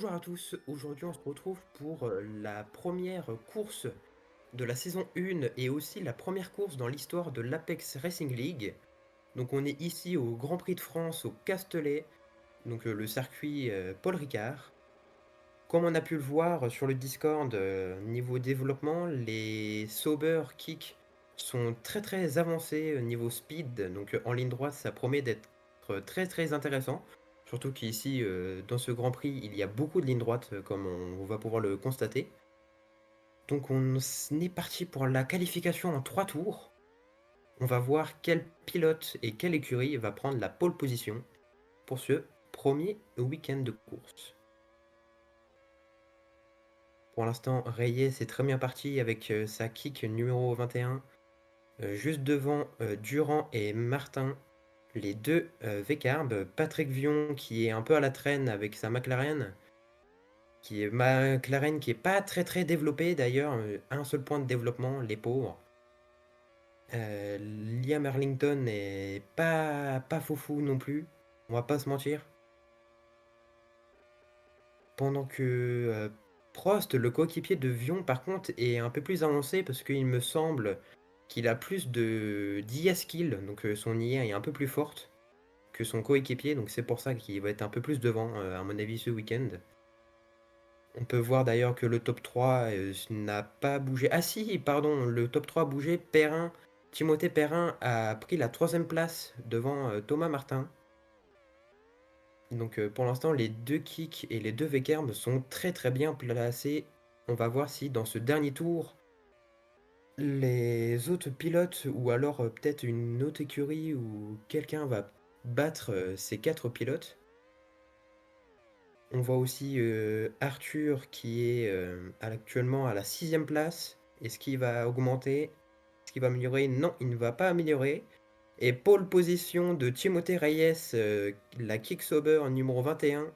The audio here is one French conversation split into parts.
Bonjour à tous, aujourd'hui on se retrouve pour la première course de la saison 1 et aussi la première course dans l'histoire de l'Apex Racing League. Donc on est ici au Grand Prix de France au Castellet, donc le circuit Paul Ricard. Comme on a pu le voir sur le Discord, niveau développement, les Sauber Kick sont très très avancés niveau speed, donc en ligne droite ça promet d'être très très intéressant. Surtout qu'ici, dans ce Grand Prix, il y a beaucoup de lignes droites, comme on va pouvoir le constater. Donc on est parti pour la qualification en 3 tours. On va voir quel pilote et quelle écurie va prendre la pole position pour ce premier week-end de course. Pour l'instant, Reyes est très bien parti avec sa kick numéro 21, juste devant Durand et Martin, les deux V-Carb. Patrick Vion qui est un peu à la traîne avec sa McLaren, qui est pas très très développée d'ailleurs, un seul point de développement, les pauvres. Liam Erlington est pas foufou non plus, on va pas se mentir. Pendant que Prost, le coéquipier de Vion, par contre, est un peu plus avancé parce qu'il me semble qu'il a plus d'IA skill, donc son IA est un peu plus forte que son coéquipier, donc c'est pour ça qu'il va être un peu plus devant, à mon avis, ce week-end. On peut voir d'ailleurs que le top 3 n'a pas bougé. Ah si, pardon, le top 3 a bougé. Perrin, Timothée Perrin a pris la 3ème place devant Thomas Martin. Donc pour l'instant, les deux kicks et les deux Vekerb sont très très bien placés. On va voir si dans ce dernier tour, les autres pilotes ou alors peut-être une autre écurie ou quelqu'un va battre ces 4 pilotes. On voit aussi Arthur qui est actuellement à la 6ème place. Est-ce qu'il va augmenter? Est-ce qu'il va améliorer? Non, il ne va pas améliorer. Et pole position de Timothée Reyes, la Kicksauber numéro 21.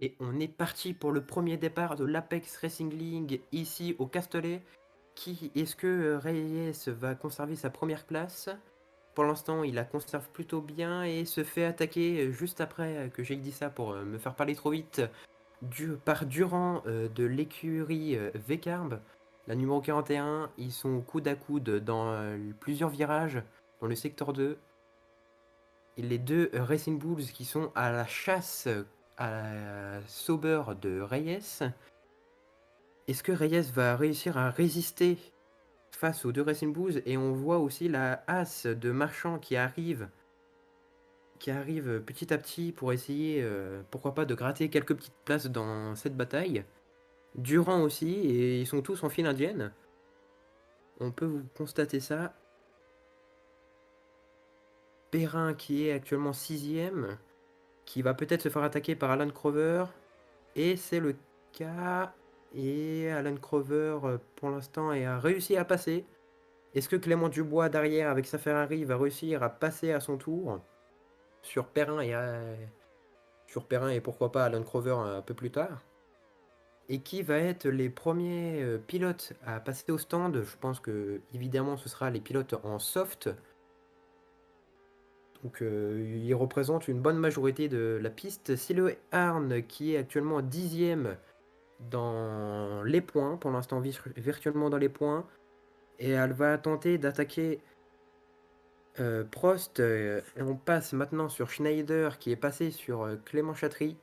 Et on est parti pour le premier départ de l'Apex Racing League ici au Castellet. Est-ce que Reyes va conserver sa première place? Pour l'instant, il la conserve plutôt bien et se fait attaquer juste après que j'ai dit ça pour me faire parler trop vite par Durand de l'écurie V-Carb, la numéro 41. Ils sont coude à coude dans plusieurs virages dans le secteur 2. Et les deux Racing Bulls qui sont à la chasse à la Sauber de Reyes. Est-ce que Reyes va réussir à résister face aux deux Racing Bulls? Et on voit aussi la As de Marchand qui arrive petit à petit pour essayer, pourquoi pas, de gratter quelques petites places dans cette bataille. Durand aussi, et ils sont tous en file indienne. On peut vous constater ça. Perrin qui est actuellement 6ème, qui va peut-être se faire attaquer par Alan Crover. Et c'est le cas. Et Alan Crover, pour l'instant, a réussi à passer. Est-ce que Clément Dubois, derrière, avec sa Ferrari, va réussir à passer à son tour sur Perrin et sur Perrin et pourquoi pas Alan Crover un peu plus tard. Et qui va être les premiers pilotes à passer au stand? Je pense que évidemment ce sera les pilotes en soft. Donc il représente une bonne majorité de la piste. Silo Arn qui est actuellement 10e dans les points, pour l'instant virtuellement dans les points. Et elle va tenter d'attaquer Prost. Et on passe maintenant sur Schneider qui est passé sur Clément Chatry.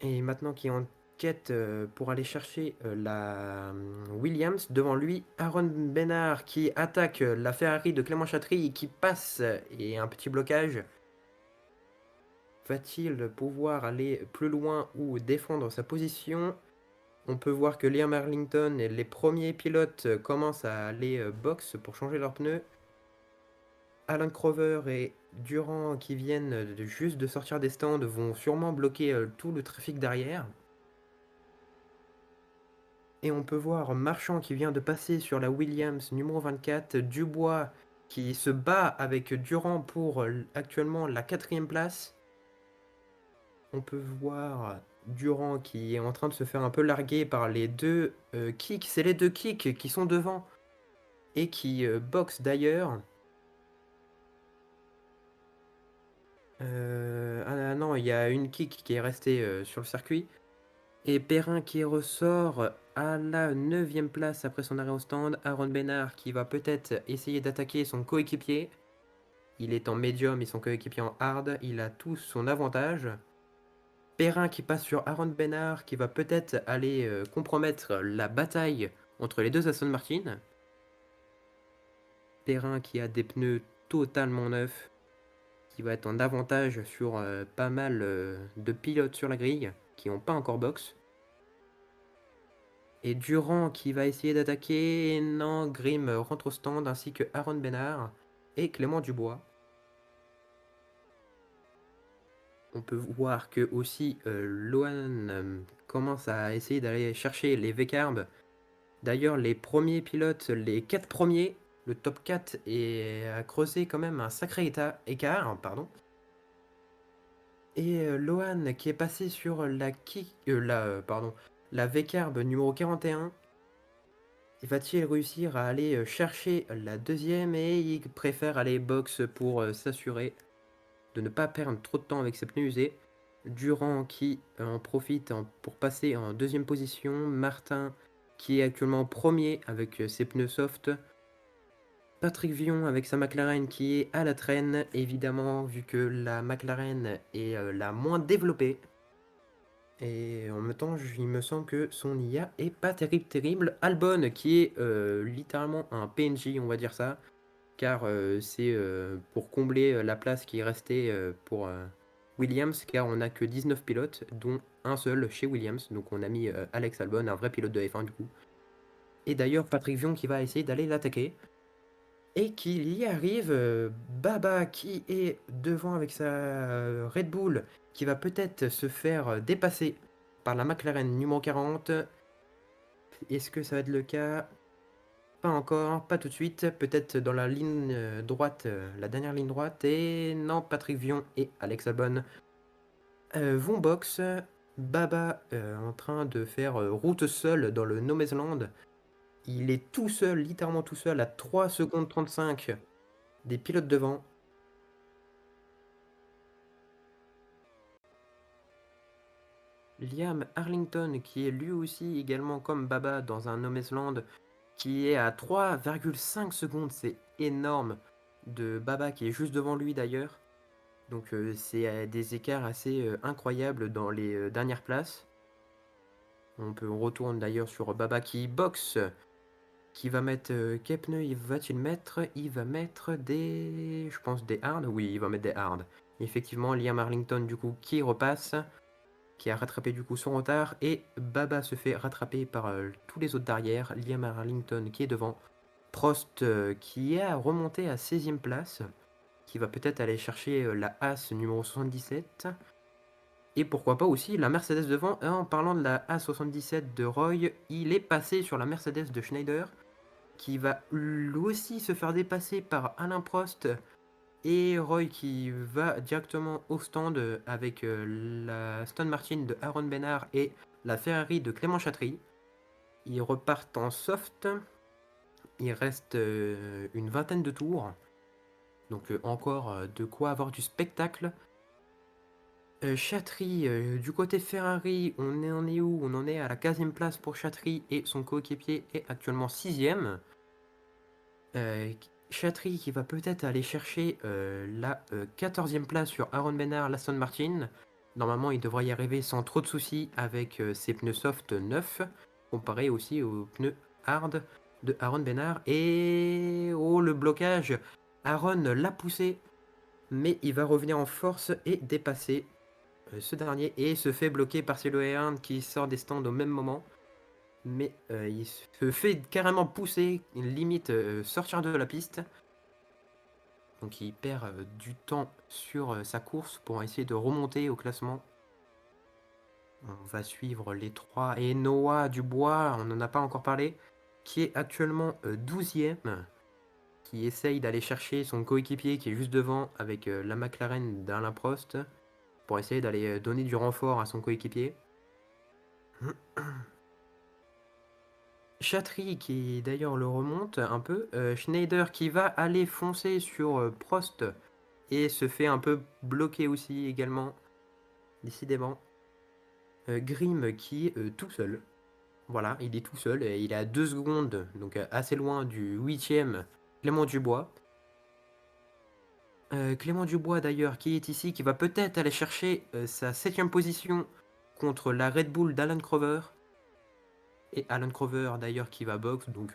Et maintenant qui est en quête pour aller chercher la Williams. Devant lui, Aaron Benard qui attaque la Ferrari de Clément Chatry et qui passe et un petit blocage. Va-t-il pouvoir aller plus loin ou défendre sa position? On peut voir que Liam Arlington et les premiers pilotes commencent à aller box pour changer leurs pneus. Alan Crover et Durand qui viennent juste de sortir des stands vont sûrement bloquer tout le trafic derrière. Et on peut voir Marchand qui vient de passer sur la Williams numéro 24, Dubois qui se bat avec Durand pour actuellement la 4e place. On peut voir Durand qui est en train de se faire un peu larguer par les deux kicks. C'est les deux kicks qui sont devant et qui boxent d'ailleurs. Ah non, il y a une kick qui est restée sur le circuit. Et Perrin qui ressort à la 9e place après son arrêt au stand. Aaron Benard qui va peut-être essayer d'attaquer son coéquipier. Il est en médium et son coéquipier en hard. Il a tout son avantage. Perrin qui passe sur Aaron Benard qui va peut-être aller compromettre la bataille entre les deux Aston Martin. Perrin qui a des pneus totalement neufs, qui va être en avantage sur pas mal de pilotes sur la grille qui n'ont pas encore box. Et Durand qui va essayer d'attaquer. Non, Grimm rentre au stand ainsi que Aaron Benard et Clément Dubois. On peut voir que aussi Lohan commence à essayer d'aller chercher les V-carbs. D'ailleurs, les premiers pilotes, les 4 premiers, le top 4 a creusé quand même un sacré écart. Pardon. Et Lohan qui est passé sur la V-carb numéro 41. Va-t-il réussir à aller chercher la deuxième? Et il préfère aller box pour s'assurer de ne pas perdre trop de temps avec ses pneus usés. Durand qui en profite pour passer en 2e position. Martin qui est actuellement premier avec ses pneus soft. Patrick Vion avec sa McLaren qui est à la traîne, évidemment, vu que la McLaren est la moins développée. Et en même temps, il me semble que son IA est pas terrible. Albon qui est littéralement un PNJ, on va dire ça, car c'est pour combler la place qui est restée pour Williams, car on n'a que 19 pilotes, dont un seul chez Williams. Donc on a mis Alex Albon, un vrai pilote de F1 du coup. Et d'ailleurs, Patrick Vion qui va essayer d'aller l'attaquer. Et qu'il y arrive, Baba qui est devant avec sa Red Bull, qui va peut-être se faire dépasser par la McLaren numéro 40. Est-ce que ça va être le cas? Pas encore, pas tout de suite, peut-être dans la ligne droite, la dernière ligne droite. Et non, Patrick Vion et Alex Albon vont box. Baba en train de faire route seul dans le No Man's Land. Il est tout seul, littéralement tout seul, à 3 secondes 35 des pilotes devant. Liam Arlington, qui est lui aussi également comme Baba dans un No Man's Land, qui est à 3,5 secondes, c'est énorme, de Baba qui est juste devant lui d'ailleurs. Donc c'est des écarts assez incroyables dans les dernières places. On retourne d'ailleurs sur Baba qui boxe, qui va mettre quel pneu va-t-il mettre? Il va mettre des, je pense des hard. Oui, il va mettre des hard. Effectivement, Liam Arlington du coup qui repasse, qui a rattrapé du coup son retard, et Baba se fait rattraper par tous les autres derrière. Liam Arlington qui est devant. Prost qui est remonté à 16e place, qui va peut-être aller chercher la As numéro 77. Et pourquoi pas aussi la Mercedes devant. En parlant de la A77 de Roy, il est passé sur la Mercedes de Schneider, qui va lui aussi se faire dépasser par Alain Prost et Roy qui va directement au stand avec la Aston Martin de Aaron Benard et la Ferrari de Clément Chatry. Ils repartent en soft. Il reste une vingtaine de tours. Donc encore de quoi avoir du spectacle. Chatry, du côté Ferrari, on est où? On en est à la 15e place pour Chatry et son coéquipier est actuellement 6e. Chatry qui va peut-être aller chercher la 14e place sur Aaron Benard, l'Aston Martin. Normalement, il devrait y arriver sans trop de soucis avec ses pneus soft neufs, comparé aussi aux pneus hard de Aaron Benard. Et oh, le blocage! Aaron l'a poussé, mais il va revenir en force et dépasser ce dernier et se fait bloquer par Cielo Earn qui sort des stands au même moment. Mais il se fait carrément pousser, limite sortir de la piste. Donc il perd du temps sur sa course pour essayer de remonter au classement. On va suivre les trois. Et Noah Dubois, on n'en a pas encore parlé, qui est actuellement 12e, qui essaye d'aller chercher son coéquipier qui est juste devant avec la McLaren d'Alain Prost pour essayer d'aller donner du renfort à son coéquipier. Chatry qui d'ailleurs le remonte un peu. Schneider qui va aller foncer sur Prost et se fait un peu bloquer aussi également, décidément. Grimm qui est tout seul. Voilà, il est tout seul. Et il est à 2 secondes, donc assez loin du 8e Clément Dubois. Clément Dubois d'ailleurs qui est ici, qui va peut-être aller chercher sa 7e position contre la Red Bull d'Alan Crover. Et Alan Crover d'ailleurs qui va box, donc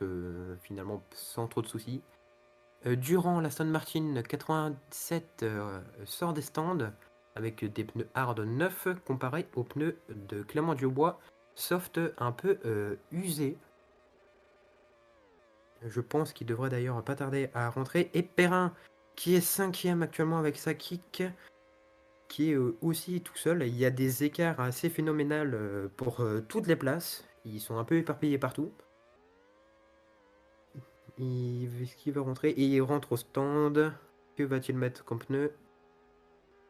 finalement sans trop de soucis. Durant l'Aston Martin 87 sort des stands avec des pneus hard neufs comparé aux pneus de Clément Dubois soft un peu usés. Je pense qu'il devrait d'ailleurs pas tarder à rentrer. Et Perrin qui est 5e actuellement avec sa kick, qui est aussi tout seul. Il y a des écarts assez phénoménaux pour toutes les places. Ils sont un peu éparpillés partout. Est-ce qu'il va rentrer? Et il rentre au stand. Que va-t-il mettre comme pneu?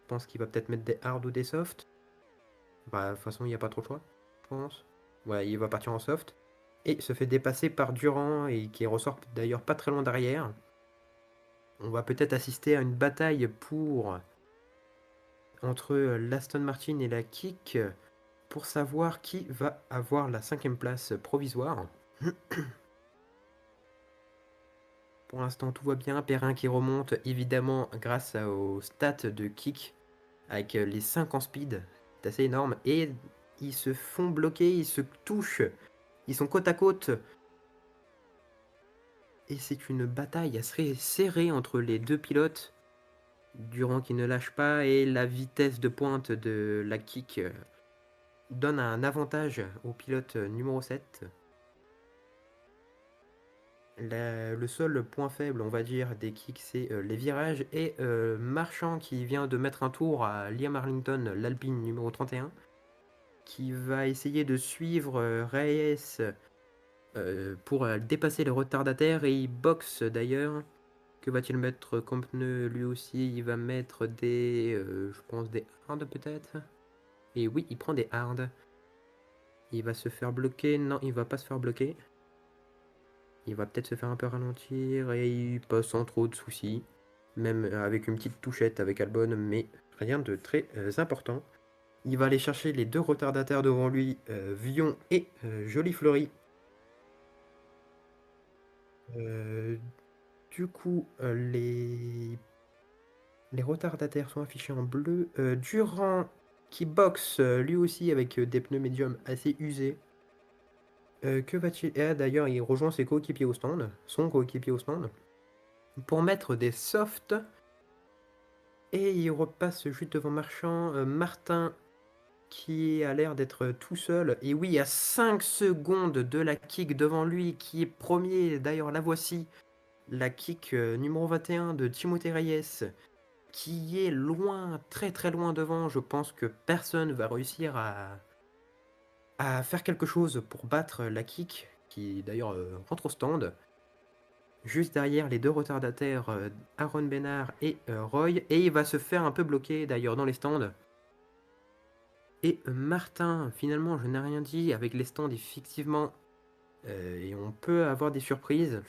Je pense qu'il va peut-être mettre des hard ou des soft. Bah, de toute façon, il n'y a pas trop le choix, je pense. Ouais, il va partir en soft. Et se fait dépasser par Durand, et qui ressort d'ailleurs pas très loin derrière. On va peut-être assister à une bataille entre l'Aston Martin et la Kick pour savoir qui va avoir la 5e place provisoire. Pour l'instant, tout va bien. Perrin qui remonte, évidemment, grâce aux stats de Kick, avec les 5 en speed. C'est assez énorme. Et ils se font bloquer, ils se touchent. Ils sont côte à côte. Et c'est une bataille assez serrée entre les deux pilotes. Durand qui ne lâche pas et la vitesse de pointe de la Kick donne un avantage au pilote numéro 7. Le seul point faible, on va dire, des kicks, c'est les virages. Et Marchand qui vient de mettre un tour à Liam Arlington, l'Alpine numéro 31, qui va essayer de suivre Reyes pour dépasser les retardataires. Et il boxe d'ailleurs. Que va-t-il mettre comme pneu? Lui aussi, il va mettre des, je pense, des hard peut-être. Et oui, il prend des hard. Il va se faire bloquer. Non, il va pas se faire bloquer. Il va peut-être se faire un peu ralentir et il passe sans trop de soucis. Même avec une petite touchette avec Albon, mais rien de très important. Il va aller chercher les deux retardataires devant lui, Vion et Jolie Fleury. Du coup, les retardataires sont affichés en bleu. Durand qui boxe lui aussi avec des pneus médiums assez usés. Que va-t-il... d'ailleurs, il rejoint ses coéquipiers au stand, son coéquipier au stand, pour mettre des softs. Et il repasse juste devant Marchand. Martin qui a l'air d'être tout seul. Et oui, à 5 secondes de la kick devant lui, qui est premier. D'ailleurs, la voici. La kick numéro 21 de Timothée Reyes, qui est loin, très très loin devant. Je pense que personne va réussir à faire quelque chose pour battre la kick, qui d'ailleurs rentre au stand. juste derrière les deux retardataires Aaron Bernard et Roy, et il va se faire un peu bloquer d'ailleurs dans les stands. Et Martin, finalement, je n'ai rien dit, avec les stands, effectivement, et on peut avoir des surprises.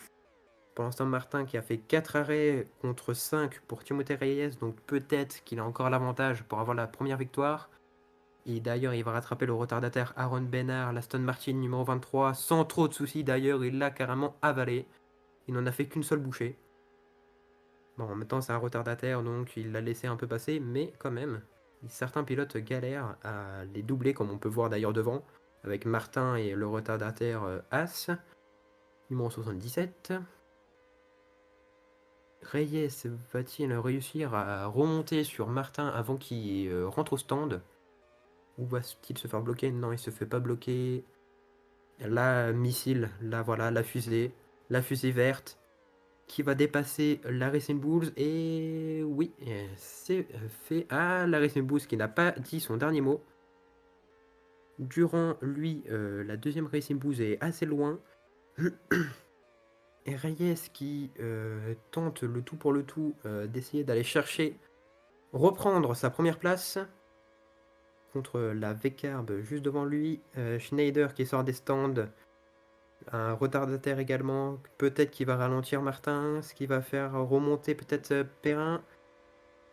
Pour l'instant, Martin qui a fait 4 arrêts contre 5 pour Timothée Reyes, donc peut-être qu'il a encore l'avantage pour avoir la première victoire. Et d'ailleurs, il va rattraper le retardataire Aaron Bernard, l'Aston Martin numéro 23, sans trop de soucis d'ailleurs, il l'a carrément avalé. Il n'en a fait qu'une seule bouchée. Bon, en même temps, c'est un retardataire, donc il l'a laissé un peu passer, mais quand même, certains pilotes galèrent à les doubler, comme on peut voir d'ailleurs devant, avec Martin et le retardataire As, numéro 77. Reyes va-t-il réussir à remonter sur Martin avant qu'il rentre au stand? Ou va-t-il se faire bloquer? Non, il se fait pas bloquer. La missile, là voilà, la fusée verte, qui va dépasser la Racing Bulls. Et oui, c'est fait. Ah, la Racing Bulls qui n'a pas dit son dernier mot. Durant, lui, la deuxième Racing Bulls est assez loin. Et Reyes qui tente le tout pour le tout d'essayer d'aller chercher, reprendre sa première place contre la V-Carb juste devant lui. Schneider qui sort des stands, un retardataire également. Peut-être qu'il va ralentir Martin, ce qui va faire remonter peut-être Perrin.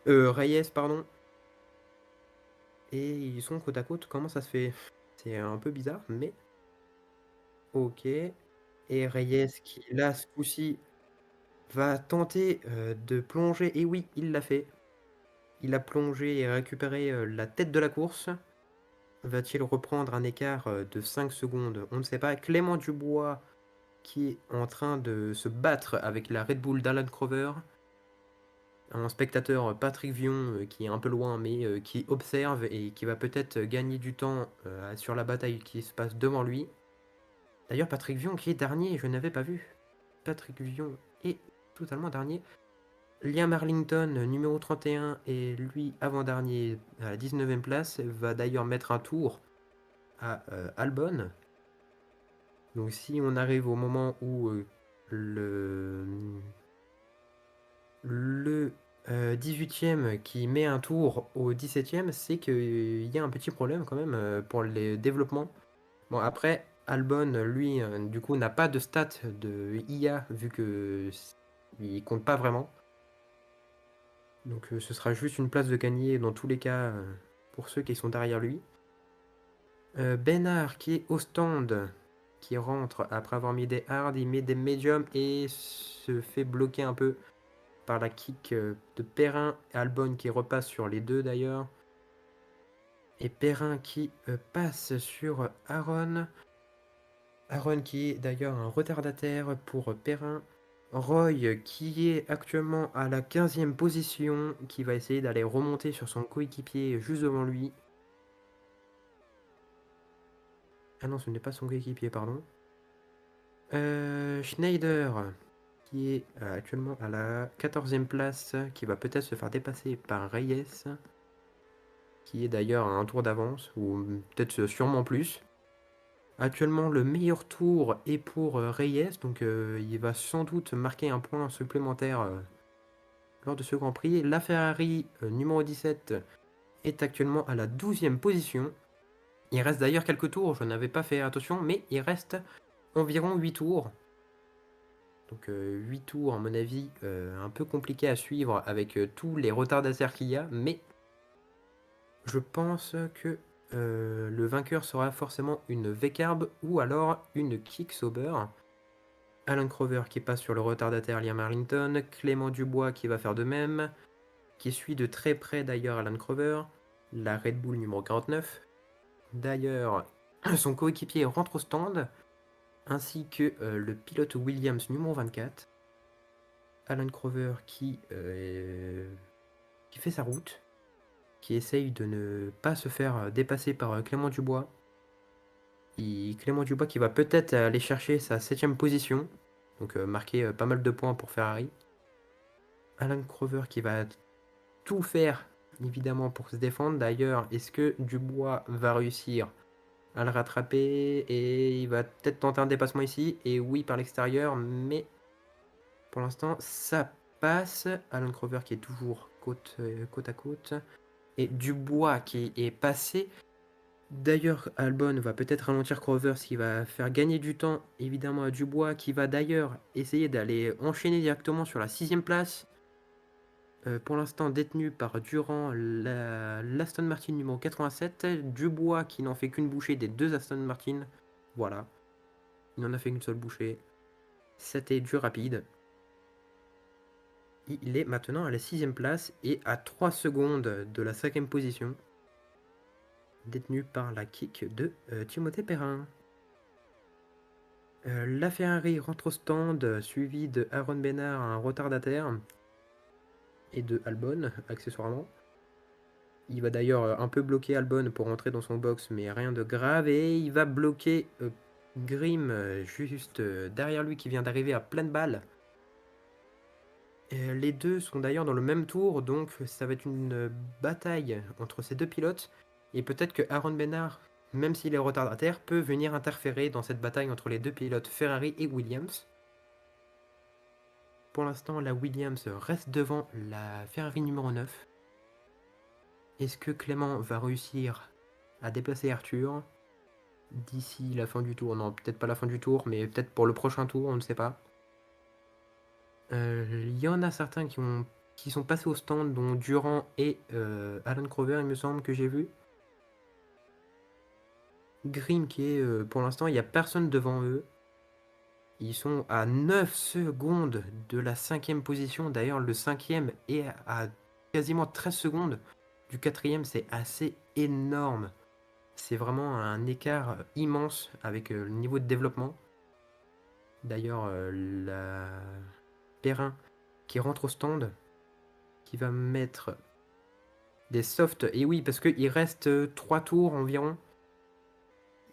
Reyes, pardon. Et ils sont côte à côte. Comment ça se fait? C'est un peu bizarre, mais ok. Et Reyes qui, là, ce coup-ci, va tenter de plonger. Et oui, il l'a fait. Il a plongé et récupéré la tête de la course. Va-t-il reprendre un écart de 5 secondes? On ne sait pas. Clément Dubois qui est en train de se battre avec la Red Bull d'Alan Crover. Un spectateur, Patrick Vion, qui est un peu loin, mais qui observe et qui va peut-être gagner du temps sur la bataille qui se passe devant lui. D'ailleurs, Patrick Vion qui est dernier, je n'avais pas vu. Patrick Vion est totalement dernier. Liam Arlington, numéro 31, et lui avant-dernier à la 19e place, va d'ailleurs mettre un tour à Albon. Donc si on arrive au moment où le 18e qui met un tour au 17e, c'est qu'il y a un petit problème quand même pour les développements. Bon, après, Albon, lui, du coup, n'a pas de stats de IA vu que il compte pas vraiment. Donc ce sera juste une place de gagner dans tous les cas pour ceux qui sont derrière lui. Benard qui est au stand, qui rentre après avoir mis des hard, il met des mediums et se fait bloquer un peu par la kick de Perrin. Albon qui repasse sur les deux d'ailleurs. Et Perrin qui passe sur Aaron. Aaron qui est d'ailleurs un retardataire pour Perrin. Roy qui est actuellement à la 15e position, qui va essayer d'aller remonter sur son coéquipier juste devant lui. Ah non, ce n'est pas son coéquipier, pardon. Schneider qui est actuellement à la 14e place, qui va peut-être se faire dépasser par Reyes, qui est d'ailleurs à un tour d'avance, ou peut-être sûrement plus. Actuellement, le meilleur tour est pour Reyes, donc il va sans doute marquer un point supplémentaire lors de ce Grand Prix. La Ferrari numéro 17 est actuellement à la 12e position. Il reste d'ailleurs quelques tours, je n'avais pas fait attention, mais il reste environ 8 tours. Donc 8 tours, à mon avis, un peu compliqué à suivre avec tous les retardataires qu'il y a, mais je pense que le vainqueur sera forcément une V-Carb ou alors une Kick-Sauber. Alan Crover qui passe sur le retardataire Liam Arlington, Clément Dubois qui va faire de même, qui suit de très près d'ailleurs Alan Crover, la Red Bull numéro 49. D'ailleurs, son coéquipier rentre au stand, ainsi que le pilote Williams numéro 24. Alan Crover qui fait sa route, qui essaye de ne pas se faire dépasser par Clément Dubois. Clément Dubois qui va peut-être aller chercher sa 7ème position, donc marquer pas mal de points pour Ferrari. Alan Crover qui va tout faire évidemment pour se défendre. D'ailleurs, est-ce que Dubois va réussir à le rattraper et il va peut-être tenter un dépassement ici? Et oui, par l'extérieur, mais Pour l'instant, ça passe. Alan Crover qui est toujours côte à côte. Et Dubois qui est passé. D'ailleurs, Albon va peut-être ralentir Crover, ce qui va faire gagner du temps, évidemment, à Dubois, qui va d'ailleurs essayer d'aller enchaîner directement sur la 6ème place. Pour l'instant, détenu par Durand, l'Aston Martin numéro 87. Dubois qui n'en fait qu'une bouchée des 2 Aston Martin. Voilà. Il n'en a fait qu'une seule bouchée. C'était du rapide. Il est maintenant à la 6ème place et à 3 secondes de la 5ème position. Détenu par la kick de Timothée Perrin. La Ferrari rentre au stand, suivi de Aaron Benard, un retardataire, et de Albon, accessoirement. Il va d'ailleurs un peu bloquer Albon pour rentrer dans son box, mais rien de grave. Et il va bloquer Grim juste derrière lui, qui vient d'arriver à pleine balle. Les deux sont d'ailleurs dans le même tour, donc ça va être une bataille entre ces deux pilotes. Et peut-être que Aaron Benard, même s'il est retardataire, peut venir interférer dans cette bataille entre les deux pilotes Ferrari et Williams. Pour l'instant, la Williams reste devant la Ferrari numéro 9. Est-ce que Clément va réussir à déplacer Arthur d'ici la fin du tour? Non, peut-être pas la fin du tour, mais peut-être pour le prochain tour, on ne sait pas. Il y en a certains qui sont passés au stand, dont Durand et Alan Crover, il me semble que j'ai vu. Grimm qui est, pour l'instant, il n'y a personne devant eux. Ils sont à 9 secondes de la 5ème position. D'ailleurs, le 5ème est à quasiment 13 secondes du 4ème. C'est assez énorme. C'est vraiment un écart immense avec le niveau de développement. D'ailleurs, la Perrin qui rentre au stand, qui va mettre des softs. Et oui, parce qu'il reste 3 tours environ.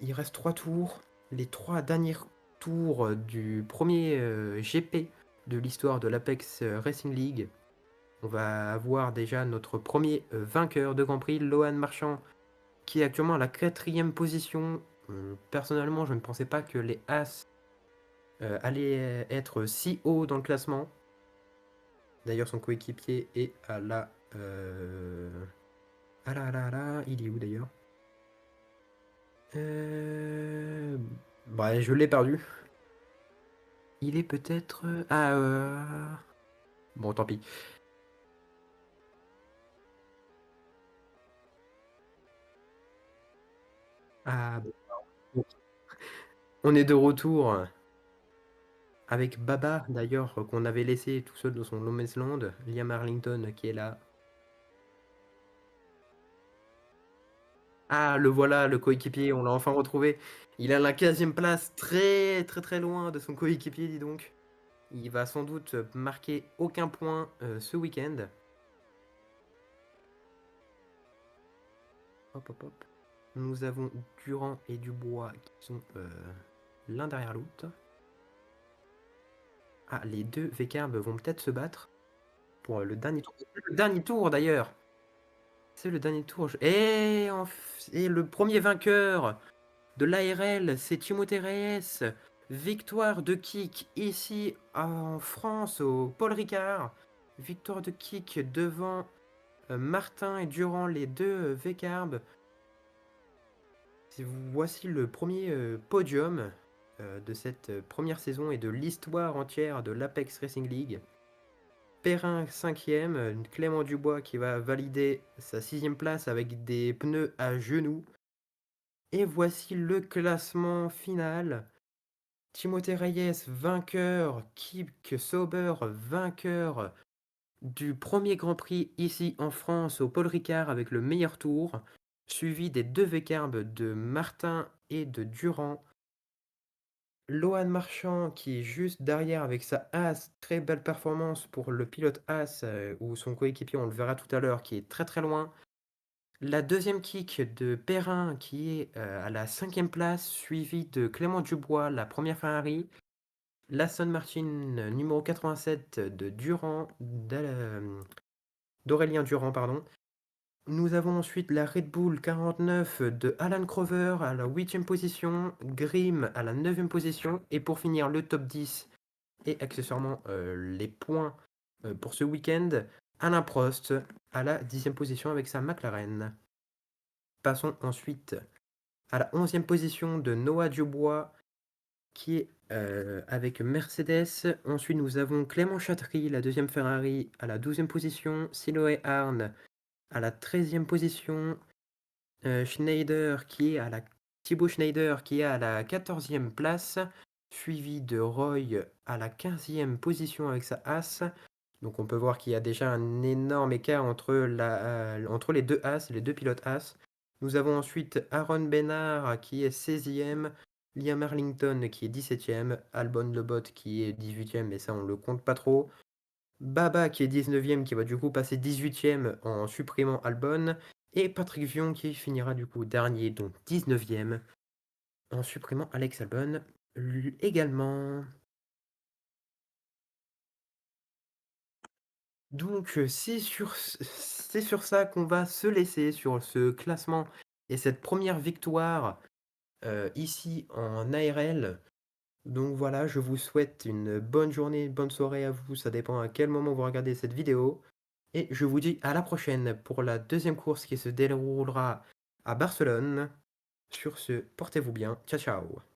Il reste 3 tours. Les 3 derniers tour du premier GP de l'histoire de l'Apex Racing League. On va avoir déjà notre premier vainqueur de Grand Prix, Lohan Marchand, qui est actuellement à la 4ème position. Personnellement, je ne pensais pas que les As allaient être si haut dans le classement. D'ailleurs, son coéquipier est à la... il est où d'ailleurs Bah, je l'ai perdu. Il est peut-être... Bon, tant pis. Ah, bon. On est de retour avec Baba, d'ailleurs, qu'on avait laissé tout seul dans son No Man's Land. Liam Arlington qui est là. Ah, le voilà, le coéquipier, on l'a enfin retrouvé. Il est à la 15ème place, très très très loin de son coéquipier, dis donc. Il va sans doute marquer aucun point ce week-end. Hop, hop, hop. Nous avons Durand et Dubois qui sont l'un derrière l'autre. Ah, les deux Vcarb vont peut-être se battre pour le dernier tour. Le dernier tour d'ailleurs. C'est le dernier tour. Et le premier vainqueur de l'ARL, c'est Timothée Reyes. Victoire de kick ici en France au Paul Ricard. Victoire de kick devant Martin et Durand, les deux Vcarb. Voici le premier podium de cette première saison et de l'histoire entière de l'Apex Racing League. Perrin 5ème, Clément Dubois qui va valider sa 6ème place avec des pneus à genoux. Et voici le classement final. Timothée Reyes, vainqueur. Kip Sauber, vainqueur du premier Grand Prix ici en France au Paul Ricard avec le meilleur tour. Suivi des deux Vcarb de Martin et de Durand. Lohan Marchand qui est juste derrière avec sa As, très belle performance pour le pilote As ou son coéquipier, on le verra tout à l'heure, qui est très très loin. La deuxième kick de Perrin qui est à la 5ème place, suivi de Clément Dubois, la première Ferrari. L'Aston Martin numéro 87 de d'Aurélien Durand, pardon. Nous avons ensuite la Red Bull 49 de Alan Crover à la 8ème position, Grimm à la 9ème position, et pour finir le top 10, et accessoirement les points pour ce week-end. Alain Prost à la 10e position avec sa McLaren. Passons ensuite à la 11e position de Noah Dubois qui est avec Mercedes. Ensuite, nous avons Clément Chatry, la 2e Ferrari, à la 12e position. Siloé Arn à la 13e position. Schneider qui est à la Thibaut Schneider qui est à la 14e place, suivi de Roy à la 15e position avec sa As. Donc on peut voir qu'il y a déjà un énorme écart entre les deux As, les deux pilotes As. Nous avons ensuite Aaron Bernard qui est 16e, Liam Arlington qui est 17e, Albon Lebot qui est 18e, mais ça on le compte pas trop. Baba qui est 19e, qui va du coup passer 18e en supprimant Albon. Et Patrick Vion qui finira du coup dernier, donc 19e, en supprimant Alex Albon également. Donc c'est sur ça qu'on va se laisser, sur ce classement et cette première victoire ici en ARL. Donc voilà, je vous souhaite une bonne journée, une bonne soirée à vous, ça dépend à quel moment vous regardez cette vidéo. Et je vous dis à la prochaine pour la deuxième course qui se déroulera à Barcelone. Sur ce, portez-vous bien. Ciao, ciao.